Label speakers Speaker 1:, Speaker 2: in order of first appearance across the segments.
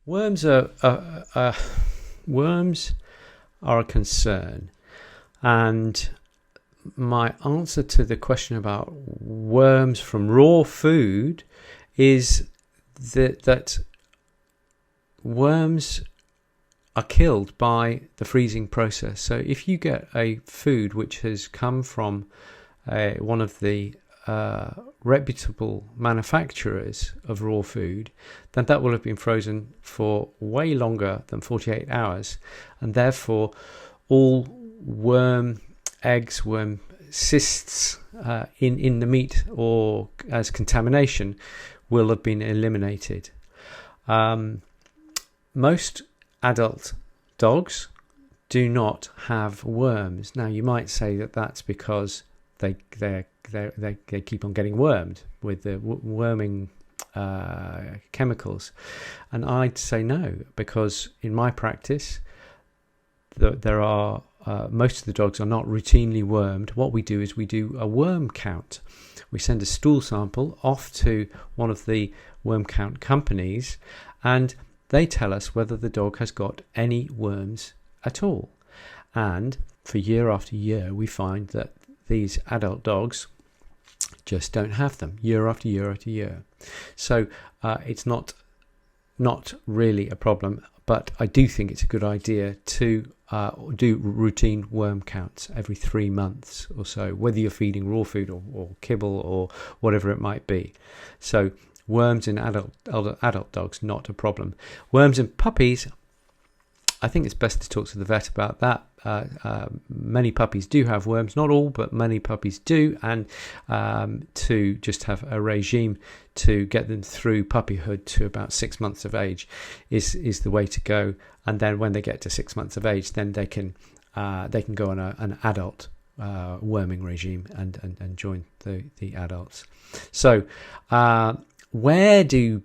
Speaker 1: Worms worms are a concern, and my answer to the question about worms from raw food is that worms are killed by the freezing process. So if you get a food which has come from one of the reputable manufacturers of raw food, then that will have been frozen for way longer than 48 hours, and therefore all worm eggs, worm cysts in the meat or as contamination will have been eliminated. Most adult dogs do not have worms. Now you might say that that's because they keep on getting wormed with the worming chemicals, and I'd say no, because in my practice there are most of the dogs are not routinely wormed. What we do is we do a worm count. We send a stool sample off to one of the worm count companies, and they tell us whether the dog has got any worms at all. And for year after year, we find that these adult dogs just don't have them year after year after year. So it's not really a problem, but I do think it's a good idea to do routine worm counts every 3 months or so, whether you're feeding raw food or kibble or whatever it might be. So worms in adult dogs, not a problem. Worms in puppies, I think it's best to talk to the vet about that. Many puppies do have worms, not all, but many puppies do, and to just have a regime to get them through puppyhood to about 6 months of age is the way to go. And then when they get to 6 months of age, then they can go on an adult worming regime and join the adults. So where do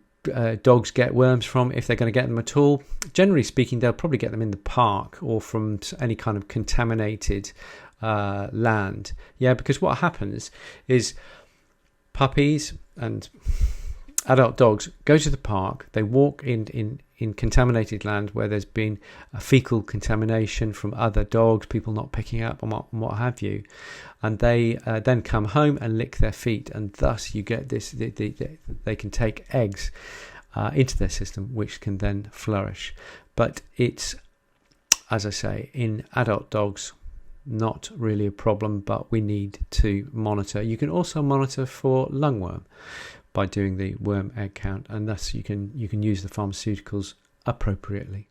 Speaker 1: dogs get worms from, if they're going to get them at all? Generally speaking, they'll probably get them in the park or from any kind of contaminated land. Yeah, because what happens is puppies and adult dogs go to the park, they walk in contaminated land where there's been a fecal contamination from other dogs, people not picking up and what have you, and they then come home and lick their feet, and thus you get this, they can take eggs into their system, which can then flourish. But it's, as I say, in adult dogs, not really a problem, but we need to monitor. You can also monitor for lungworm by doing the worm egg count, and thus you can use the pharmaceuticals appropriately.